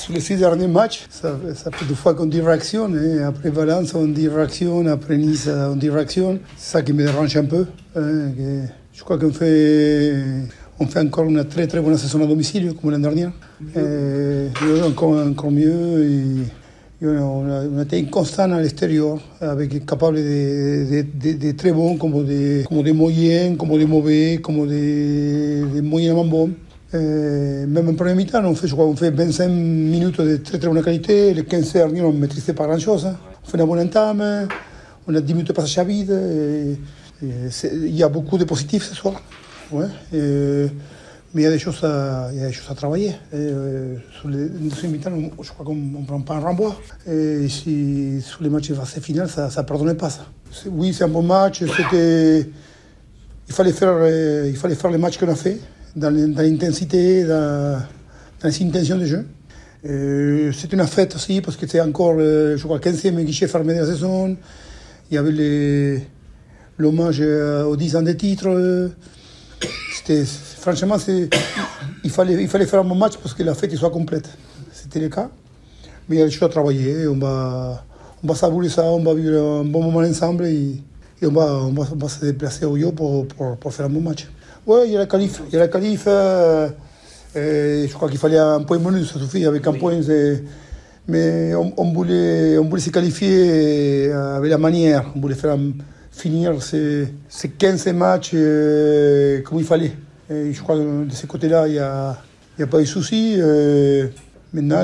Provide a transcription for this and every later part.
sur les 6 derniers matchs, ça fait 2 fois qu'on dit réaction. Et après Valence, on dit réaction. Après Nice, on dit réaction. C'est ça qui me dérange un peu. Je crois qu'on fait encore une très très bonne saison à domicile, comme l'année dernière. Encore mieux. Et on a été inconstant à l'extérieur, avec capable de très bons, comme des moyens, comme des mauvais, comme des moyennement bons. Même en première mi-temps, je crois qu'on fait 25 minutes de très très bonne qualité. Les 15 derniers, on ne maîtrisait pas grand-chose. On fait une bonne entame, on a 10 minutes de passage à vide. Il y a beaucoup de positifs ce soir. Ouais, mais il y a des choses à travailler. Sur les deuxième mi-temps, je crois qu'on ne prend pas un renvoi. Et si sur les matchs de phase finale, ça ne pardonnait pas ça. Oui, c'est un bon match. Il fallait faire les matchs qu'on a fait, dans l'intensité, dans les intentions de jeu. C'est une fête aussi, parce que c'est encore, je crois, 15e guichet fermé de la saison. Il y avait l'hommage aux 10 ans de titre. Franchement, il fallait faire un bon match parce que la fête soit complète. C'était le cas. Mais il y a des choses à travailler. On va savourer ça, on va vivre un bon moment ensemble et on va se déplacer au Yo pour faire un bon match. Oui, il y a la qualif. Je crois qu'il fallait un point bonus, ça suffit. Avec un point, mais on voulait se qualifier avec la manière. On voulait finir ces 15 matchs comme il fallait. Et je crois que de ce côté-là, il n'y a pas de souci. Maintenant,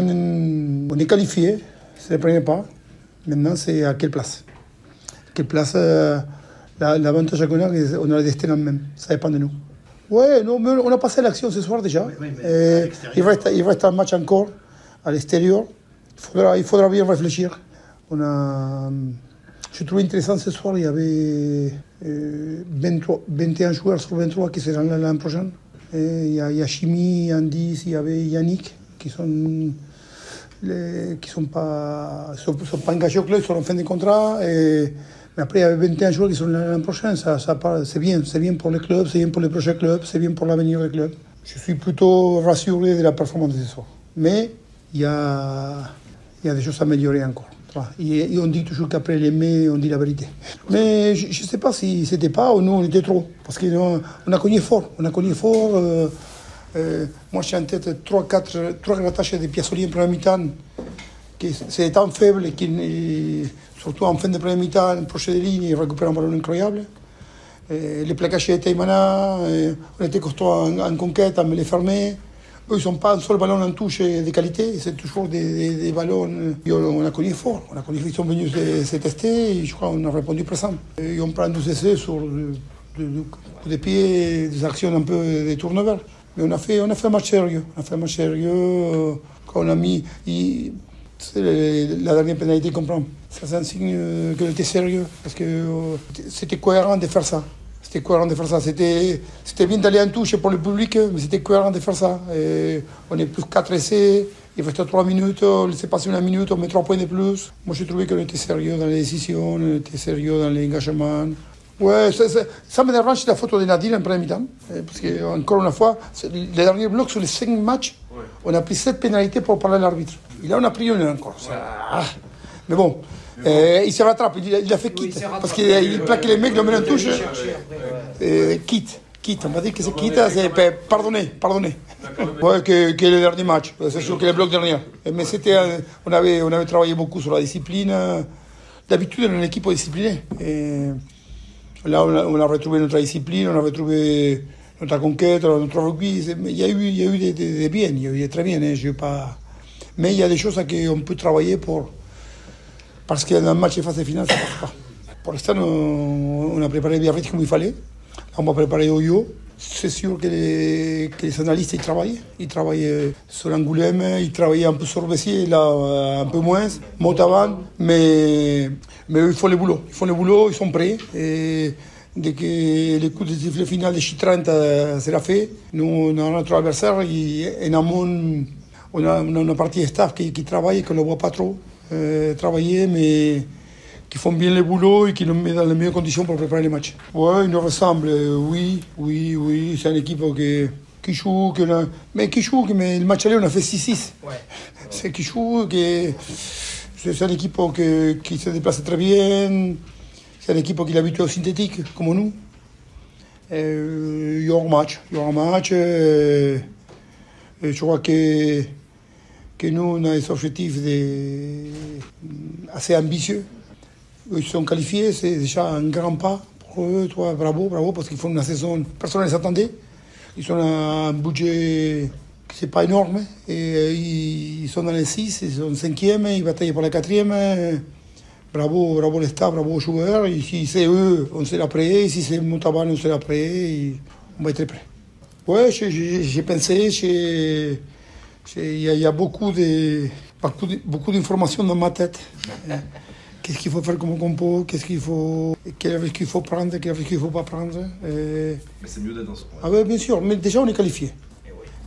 on est qualifié, c'est le premier pas. Maintenant, c'est à quelle place. Quelle place, l'avantage qu'on a, on a le destin en même. Ça dépend de nous. Oui, on a passé l'action ce soir déjà. Oui, il reste un match encore à l'extérieur. Il faudra bien réfléchir. Je trouvais intéressant ce soir, il y avait 21 joueurs sur 23 qui seront là l'an prochain. Il y a Chimi, Andis, il y avait Yannick qui sont pas engagés au club, ils sont en fin de contrat. Mais après, il y avait 21 joueurs qui sont là l'an prochain. C'est bien pour le club, c'est bien pour les prochains clubs, c'est bien pour l'avenir du club. Je suis plutôt rassuré de la performance de ce soir. Mais il y a des choses à améliorer encore. Et on dit toujours qu'après les mai, on dit la vérité. Mais je ne sais pas si c'était pas ou nous, on était trop. Parce qu'on a cogné fort. Moi, j'ai en tête 3 grattages de Piazzoli en première mi-temps. C'est tant faible et surtout en fin de première mi-temps, en proche de ligne, il récupère un ballon incroyable. Les plaquages de Taïmana, on était costaud en conquête, à me les fermer. Eux, ils n'ont pas un seul ballon en touche de qualité, c'est toujours des ballons. On a connu fort, ils sont venus se tester et je crois qu'on a répondu présent. Et on prend 12 essais sur des pieds, des actions un peu de turnover. Mais on a fait un match sérieux. Quand on a mis. C'est la dernière pénalité qu'on prend. Ça, c'est un signe qu'on était sérieux, parce que c'était cohérent de faire ça. C'était bien d'aller en touche pour le public, mais c'était cohérent de faire ça. Et on est plus 4 essais, il reste 3 minutes, on laisse passer 1 minute, on met 3 points de plus. Moi, j'ai trouvé qu'on était sérieux dans les décisions, on était sérieux dans l'engagement. Ouais, ça me dérange la photo de Nadir en première mi-temps, parce qu'encore une fois, les derniers blocs sur les 5 matchs, on a pris 7 pénalités pour parler à l'arbitre. Et là, on a pris une encore. Mais bon. Il se rattrape, il a fait quitte, parce qu'il plaque les mecs, il le met en touche. Quitte, on va dire que c'est quitte, c'est pardonner. Ouais, que le dernier match, c'est sûr que le bloc dernier. Mais on avait travaillé beaucoup sur la discipline. D'habitude, on est une équipe disciplinée. Et là, on a retrouvé notre discipline, on a retrouvé notre conquête, notre rugby. Il y a eu des biens, il y a eu des très bien. Mais il y a des choses qu'on peut travailler parce que dans le match de phase finale, ça ne passe pas. Pour l'instant, on a préparé bien vite comme il fallait. On va préparer au Yo. C'est sûr que les analystes ils travaillent sur Angoulême, ils travaillent un peu sur Bessiers, là un peu moins, Montauban, mais ils font le boulot. Ils sont prêts. Et dès que le coup de sifflet final de Ch30 sera fait, nous, on a notre adversaire, en amont, on a une partie staff qui travaille et qu'on ne le voit pas trop travailler, mais qui font bien le boulot et qui nous mettent dans les meilleures conditions pour préparer les matchs. Oui, il nous ressemble, oui. C'est une équipe Mais le match aller, on a fait 6-6. Ouais. C'est Kichou, c'est une équipe qui se déplace très bien. C'est une équipe qui est habituée au synthétique, comme nous. Il y aura un match. Je crois que nous, on a des objectifs assez ambitieux. Ils sont qualifiés, c'est déjà un grand pas pour eux. Toi, bravo, parce qu'ils font une saison, personne ne les attendait. Ils ont un budget qui n'est pas énorme. Et ils sont dans les 6, ils sont 5e, ils bataillent pour la 4e. Bravo le staff, bravo aux joueurs. Et si c'est eux, on sera prêts. Si c'est Montauban, on sera prêts. Et on va être prêts. Ouais, j'ai pensé, il y a beaucoup d'informations dans ma tête. Qu'est-ce qu'il faut faire comme compo, quel risque il faut prendre, quel risque il ne faut pas prendre. Mais c'est mieux d'être dans ce point. Ah oui, bien sûr, mais déjà on est qualifié.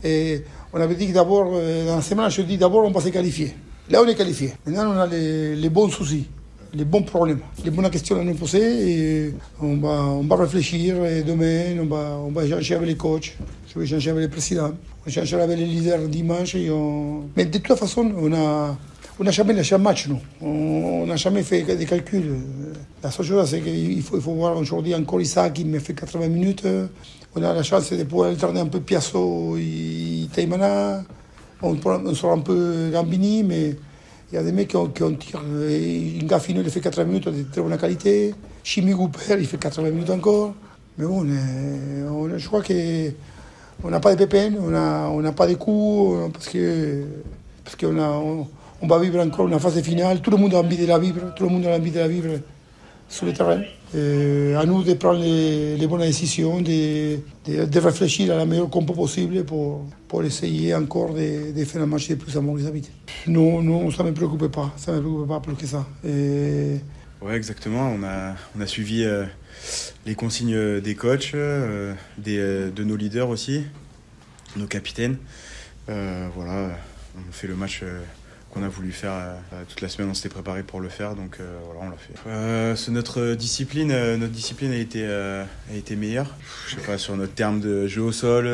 Et on avait dit que d'abord, dans la semaine, je dis d'abord on va se qualifier. Là on est qualifié. Maintenant on a les bons soucis, les bons problèmes, les bonnes questions à nous poser. Et on va réfléchir et demain on va échanger avec les coachs, je vais échanger avec les présidents, on va échanger avec les leaders dimanche. Mais de toute façon, on n'a jamais lâché un match, nous. On n'a jamais fait des calculs. La seule chose, c'est qu'il faut voir aujourd'hui encore Isaac qui me fait 80 minutes. On a la chance de pouvoir alterner un peu Piasso et Taimana. On sera un peu Gambini, mais il y a des mecs qui tirent. Ingafino, il fait 80 minutes de très bonne qualité. Chimi Gouper, il fait 80 minutes encore. Mais bon, je crois qu'on n'a pas de pépins, on n'a pas de coups, parce qu'on va vivre encore une phase finale. Tout le monde a envie de la vivre, sur le terrain. À nous de prendre les bonnes décisions, de réfléchir à la meilleure compo possible pour essayer encore de faire un match de plus amour que d'habitude. Non, ça ne me préoccupe pas plus que ça. Ouais, exactement. On a suivi les consignes des coachs, de nos leaders aussi, nos capitaines. Voilà, on fait le match qu'on a voulu faire toute la semaine. On s'était préparé pour le faire, donc voilà, on l'a fait. Notre discipline a été meilleure. Je sais pas, sur notre terme de jeu au sol,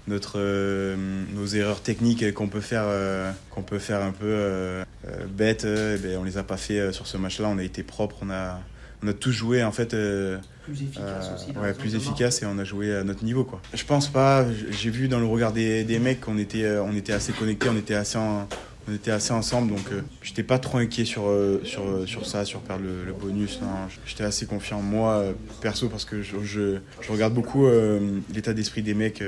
nos erreurs techniques qu'on peut faire un peu bêtes, on les a pas fait sur ce match-là. On a été propre, on a tous joué en fait plus efficace aussi. Plus efficace, et on a joué à notre niveau, quoi. Je pense pas. J'ai vu dans le regard des mecs qu'on était assez connectés, on était assez ensemble, donc j'étais pas trop inquiet sur ça, sur perdre le bonus. Non, j'étais assez confiant, moi, perso, parce que je regarde beaucoup l'état d'esprit des mecs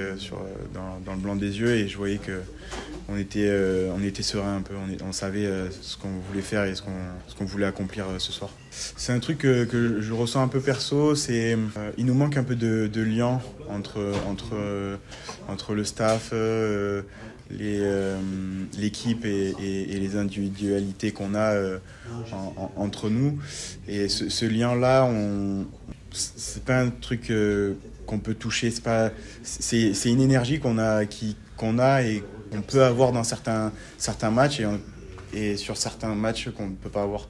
dans le blanc des yeux, et je voyais que on était serein un peu, on savait ce qu'on voulait faire et ce qu'on voulait accomplir ce soir. C'est un truc que je ressens un peu perso, c'est il nous manque un peu de lien entre le staff, l'équipe et les individualités qu'on a entre nous. Et ce lien-là, c'est pas un truc qu'on peut toucher, c'est une énergie qu'on a et qu'on peut avoir dans certains matchs et sur certains matchs qu'on ne peut pas avoir.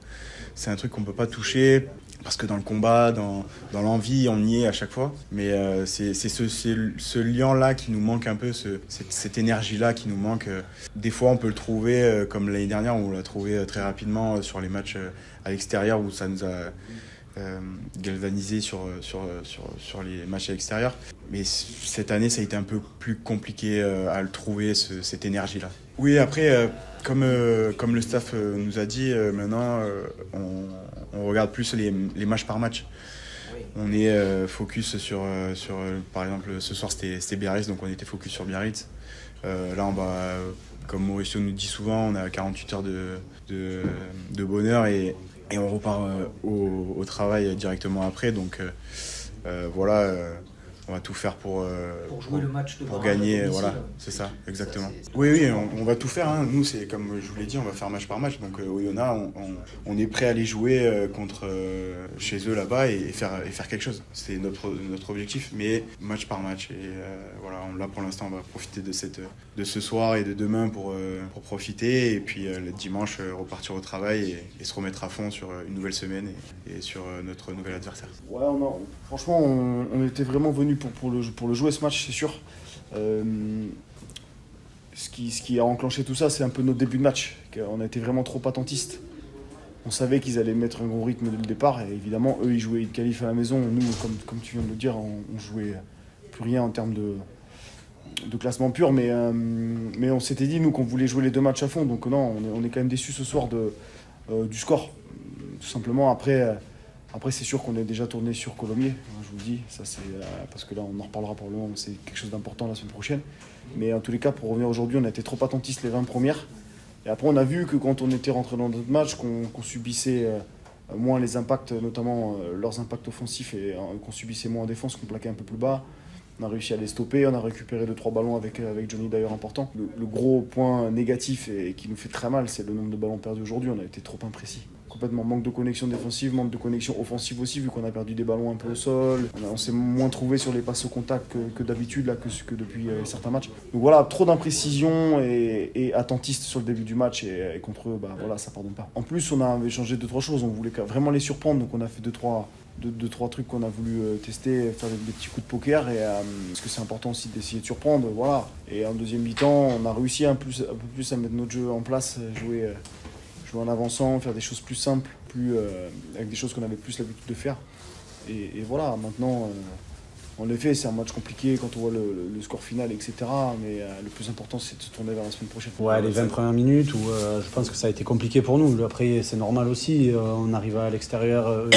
C'est un truc qu'on ne peut pas toucher, parce que dans le combat, dans l'envie, on y est à chaque fois. Mais c'est ce lien-là qui nous manque un peu, cette énergie-là qui nous manque. Des fois, on peut le trouver, comme l'année dernière, où on l'a trouvé très rapidement sur les matchs à l'extérieur, où ça nous a galvanisé sur les matchs à l'extérieur. Mais cette année, ça a été un peu plus compliqué à le trouver, cette énergie-là. Oui, après, comme le staff nous a dit, maintenant, on regarde plus les matchs par match. On est focus sur par exemple, ce soir c'était Biarritz, donc on était focus sur Biarritz. Là, comme Mauricio nous dit souvent, on a 48 heures de bonheur et on repart au travail directement après. Donc voilà, on va tout faire pour jouer le match pour gagner, voilà, c'est ça, exactement. Oui, on va tout faire, hein. Nous, c'est comme je vous l'ai dit, on va faire match par match. Donc au Oyonnax, on est prêt à aller jouer contre chez eux là-bas et faire quelque chose. C'est notre objectif, mais match par match. Et voilà, là pour l'instant, on va profiter de ce soir et de demain pour profiter, et puis le dimanche repartir au travail et se remettre à fond sur une nouvelle semaine et sur notre nouvel adversaire. Ouais, franchement, on était vraiment venus pour le jouer ce match, c'est sûr. Ce qui a enclenché tout ça, c'est un peu notre début de match. On a été vraiment trop attentistes. On savait qu'ils allaient mettre un gros rythme dès le départ. Et évidemment, eux, ils jouaient une qualif à la maison. Nous, comme tu viens de le dire, on jouait plus rien en termes de classement pur. Mais on s'était dit, nous, qu'on voulait jouer les 2 matchs à fond. Donc non, on est quand même déçus ce soir du score. Tout simplement, après c'est sûr qu'on est déjà tourné sur Colomiers, je vous le dis. Ça, c'est, parce que là, on en reparlera probablement. C'est quelque chose d'important la semaine prochaine. Mais en tous les cas, pour revenir aujourd'hui, on a été trop attentistes les 20 premières. Et après, on a vu que quand on était rentré dans notre match, qu'on subissait moins les impacts, notamment leurs impacts offensifs, et qu'on subissait moins en défense, qu'on plaquait un peu plus bas. On a réussi à les stopper, on a récupéré 2-3 ballons avec Johnny d'ailleurs important. Le gros point négatif et qui nous fait très mal, c'est le nombre de ballons perdus aujourd'hui. On a été trop imprécis. Complètement manque de connexion défensive, manque de connexion offensive aussi, vu qu'on a perdu des ballons un peu au sol. On s'est moins trouvé sur les passes au contact que d'habitude, là, que depuis certains matchs. Donc voilà, trop d'imprécision et attentiste sur le début du match, et contre eux, voilà, ça pardonne pas. En plus, on a changé 2-3 choses, on voulait vraiment les surprendre, donc on a fait 2-3 trucs qu'on a voulu tester, faire des petits coups de poker, parce que c'est important aussi d'essayer de surprendre, voilà. Et en deuxième mi-temps, on a réussi un peu plus à mettre notre jeu en place, jouer en avançant, faire des choses plus simples, avec des choses qu'on avait plus l'habitude de faire. Et voilà, maintenant, en effet, c'est un match compliqué quand on voit le score final, etc. Mais le plus important, c'est de se tourner vers la semaine prochaine. Ouais, les 20 premières minutes, où je pense que ça a été compliqué pour nous. Après, c'est normal aussi. On arrive à l'extérieur,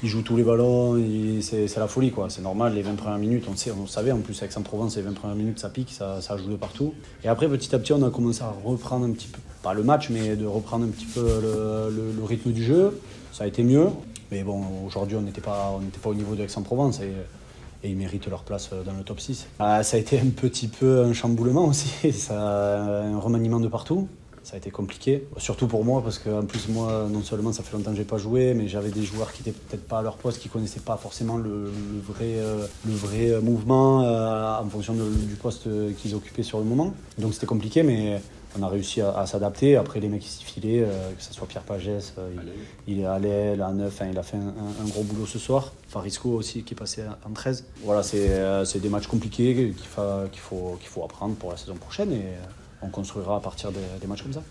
ils jouent tous les ballons, c'est la folie, quoi. C'est normal, les 20 premières minutes, on savait, en plus, avec Aix-en-Provence, les 20 premières minutes, ça pique, ça joue de partout. Et après, petit à petit, on a commencé à reprendre un petit peu, pas le match, mais de reprendre un petit peu le rythme du jeu. Ça a été mieux. Mais bon, aujourd'hui, on n'était pas au niveau de Aix-en-Provence. Et ils méritent leur place dans le top 6. Ça a été un petit peu un chamboulement aussi, un remaniement de partout. Ça a été compliqué, surtout pour moi, parce qu'en plus, moi, non seulement ça fait longtemps que je n'ai pas joué, mais j'avais des joueurs qui n'étaient peut-être pas à leur poste, qui ne connaissaient pas forcément le vrai mouvement en fonction du poste qu'ils occupaient sur le moment. Donc c'était compliqué, mais on a réussi à s'adapter. Après, les mecs qui s'y filaient, que ce soit Pierre Pagès, il est à l'aile, à 9, il a fait un gros boulot ce soir. Farisco aussi, qui est passé en 13. Voilà, c'est des matchs compliqués qu'il faut apprendre pour la saison prochaine, et on construira à partir des matchs comme ça.